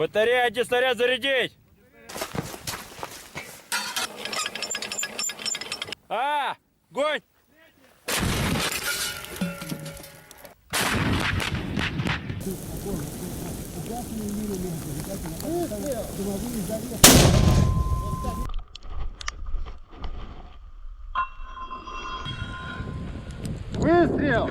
Батарея, один снаряд зарядить! Гонь! Выстрел! Выстрел!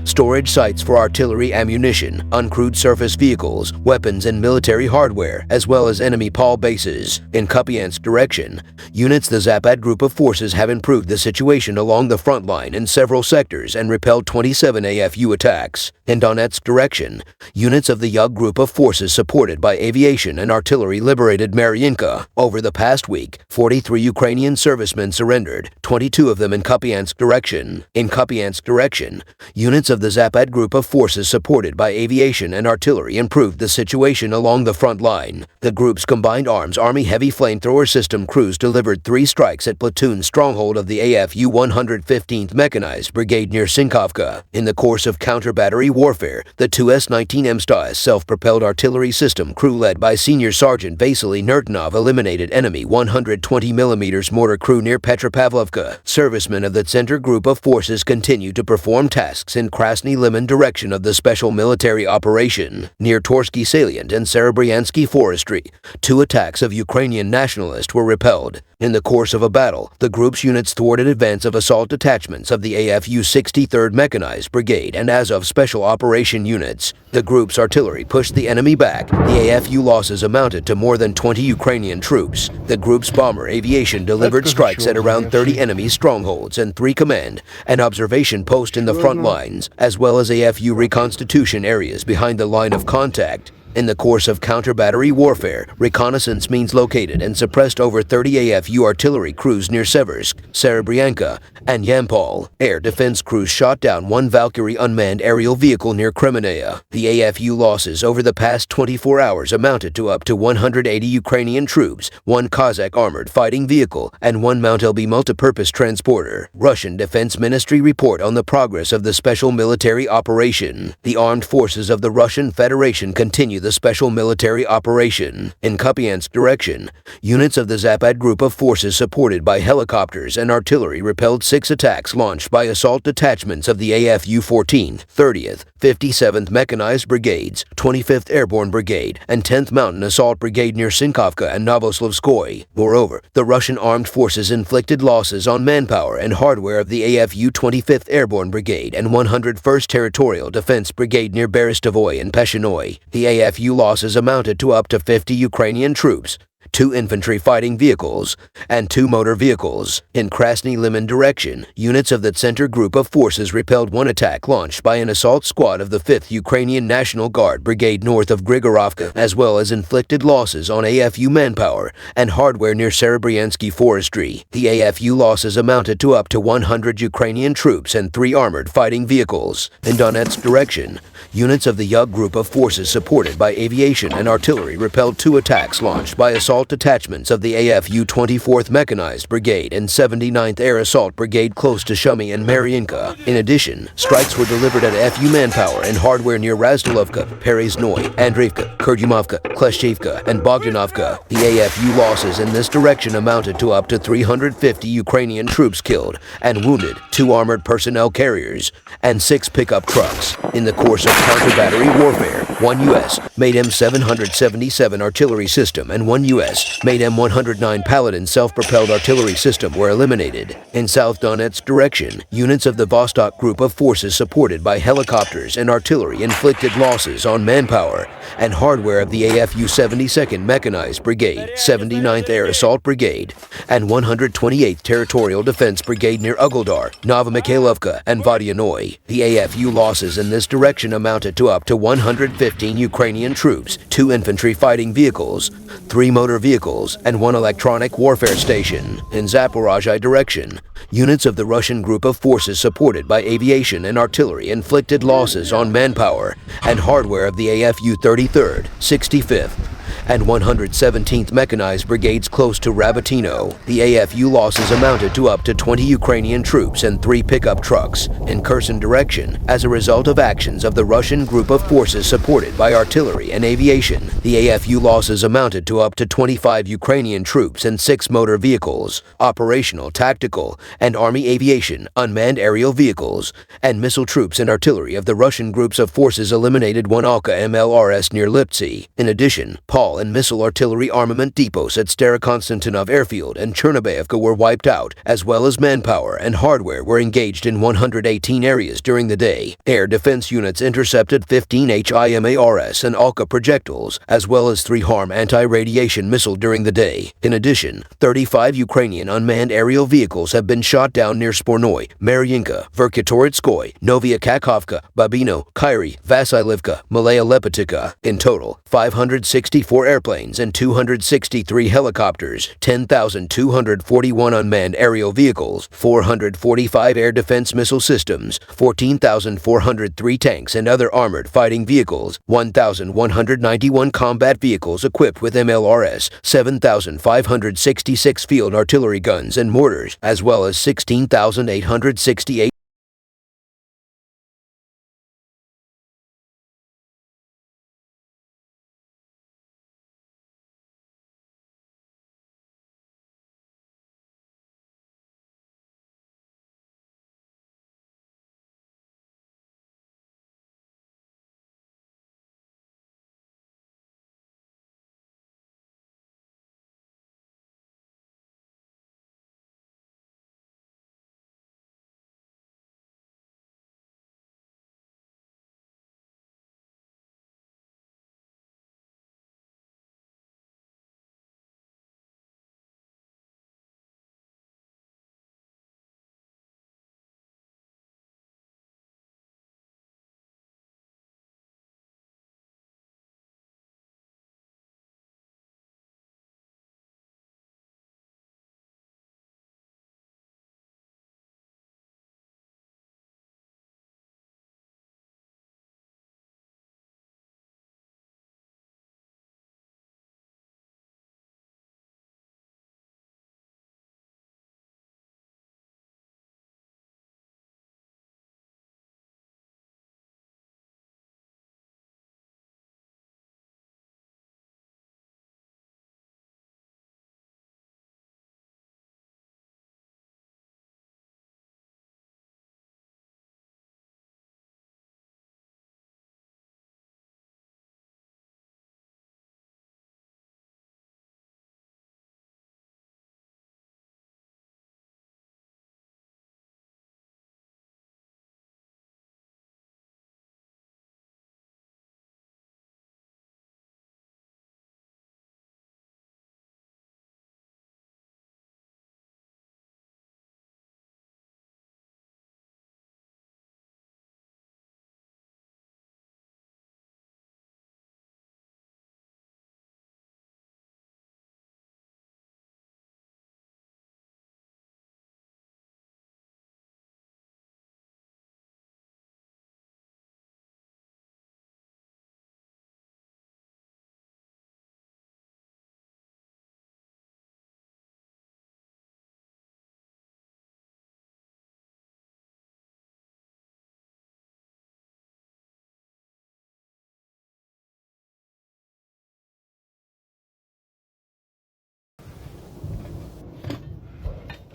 Storage sites for artillery ammunition, uncrewed surface vehicles, weapons and military hardware, as well as enemy PAL bases. In Kupiansk direction, units the Zapad group of forces have improved the situation along the front line in several sectors and repelled 27 AFU attacks. In Donetsk direction, units of the Yug group of forces supported by aviation and artillery liberated Mariinka. Over the past week, 43 Ukrainian servicemen surrendered, 22 of them in Kupiansk direction. In Kupiansk direction, units of the Zapad group of forces supported by aviation and artillery improved the situation along the front line. The group's combined arms Army heavy flamethrower system crews delivered 3 strikes at platoon stronghold of the AFU 115th Mechanized Brigade near Sinkovka. In the course of counter-battery warfare, the 2S-19M Stas self-propelled artillery system crew led by Senior Sergeant Vasily Nertinov eliminated enemy 120mm mortar crew near Petropavlovka. Servicemen of the Center group of forces continue to perform tasks in Krasny Liman direction of the special military operation. Near Torsky Salient and Serebryansky Forestry, 2 attacks of Ukrainian nationalists were repelled. In the course of a battle, the group's units thwarted advance of assault detachments of the AFU 63rd Mechanized Brigade and Azov Special Operation units. The group's artillery pushed the enemy back. The AFU losses amounted to more than 20 Ukrainian troops. The group's bomber aviation delivered strikes at around 30 enemy strongholds and 3 command and observation posts in the front lines, as well as AFU reconstitution areas behind the line of contact. In the course of counter-battery warfare, reconnaissance means located and suppressed over 30 AFU artillery crews near Seversk, Serebryanka, and Yampol. Air defense crews shot down one Valkyrie unmanned aerial vehicle near Kremenaya. The AFU losses over the past 24 hours amounted to up to 180 Ukrainian troops, one Kazakh armored fighting vehicle, and one Mount LB multipurpose transporter. Russian Defense Ministry report on the progress of the special military operation. The armed forces of the Russian Federation continue the special military operation. In Kupiansk direction, units of the Zapad group of forces supported by helicopters and artillery repelled 6 attacks launched by assault detachments of the AFU 14th, 30th, 57th Mechanized Brigades, 25th Airborne Brigade, and 10th Mountain Assault Brigade near Sinkovka and Novoslavskoye. Moreover, the Russian armed forces inflicted losses on manpower and hardware of the AFU 25th Airborne Brigade and 101st Territorial Defense Brigade near Berestovoy and Peshenoy. The AFU losses amounted to up to 50 Ukrainian troops, 2 infantry fighting vehicles, and 2 motor vehicles. In Krasny Liman direction, units of the Center Group of Forces repelled one attack launched by an assault squad of the 5th Ukrainian National Guard Brigade north of Grigorovka, as well as inflicted losses on AFU manpower and hardware near Serebryansky Forestry. The AFU losses amounted to up to 100 Ukrainian troops and 3 armored fighting vehicles. In Donetsk direction, units of the Yug Group of Forces supported by aviation and artillery repelled 2 attacks launched by assault detachments of the AFU 24th Mechanized Brigade and 79th Air Assault Brigade close to Shumy and Mariinka. In addition, strikes were delivered at FU manpower and hardware near Razdalovka, Perezhnoy, Andreevka, Kurdyumovka, Kleshchevka, and Bogdanovka. The AFU losses in this direction amounted to up to 350 Ukrainian troops killed and wounded, 2 armored personnel carriers, and 6 pickup trucks. In the course of counter-battery warfare, 1 U.S.-made M777 artillery system and 1 U.S.-made M109 Paladin self-propelled artillery system were eliminated. In South Donetsk direction, units of the Vostok group of forces supported by helicopters and artillery inflicted losses on manpower and hardware of the AFU 72nd Mechanized Brigade, 79th Air Assault Brigade, and 128th Territorial Defense Brigade near Ugoldar, Novomikhailivka, and Vodyanoy. The AFU losses in this direction amounted to up to 115 Ukrainian troops, 2 infantry fighting vehicles, 3 motor vehicles, and 1 electronic warfare station. In Zaporozhye direction, units of the Russian group of forces supported by aviation and artillery inflicted losses on manpower and hardware of the AFU 33rd, 65th, and 117th Mechanized Brigades close to Rabatino. The AFU losses amounted to up to 20 Ukrainian troops and 3 pickup trucks. In Kherson direction, as a result of actions of the Russian group of forces supported by artillery and aviation, the AFU losses amounted to up to 25 Ukrainian troops and 6 motor vehicles, operational, tactical, and army aviation, unmanned aerial vehicles, and missile troops and artillery of the Russian groups of forces eliminated 1 Alka MLRS near Liptsy. In addition, Paul and missile artillery armament depots at Starokonstantinov Airfield and Chernobyevka were wiped out, as well as manpower and hardware were engaged in 118 areas during the day. Air defense units intercepted 15 HIMARS and Alka projectiles, as well as 3 HARM anti-radiation missile during the day. In addition, 35 Ukrainian unmanned aerial vehicles have been shot down near Spornoy, Mariinka, Verkhitoritskoy, Novia Kakhovka, Babino, Kairi, Vasilivka, Malaya Lepetica. In total, 564 airplanes and 263 helicopters, 10,241 unmanned aerial vehicles, 445 air defense missile systems, 14,403 tanks and other armored fighting vehicles, 1,191 combat vehicles equipped with MLRS, 7,566 field artillery guns and mortars, as well as 16,868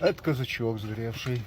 Это казачок сгоревший.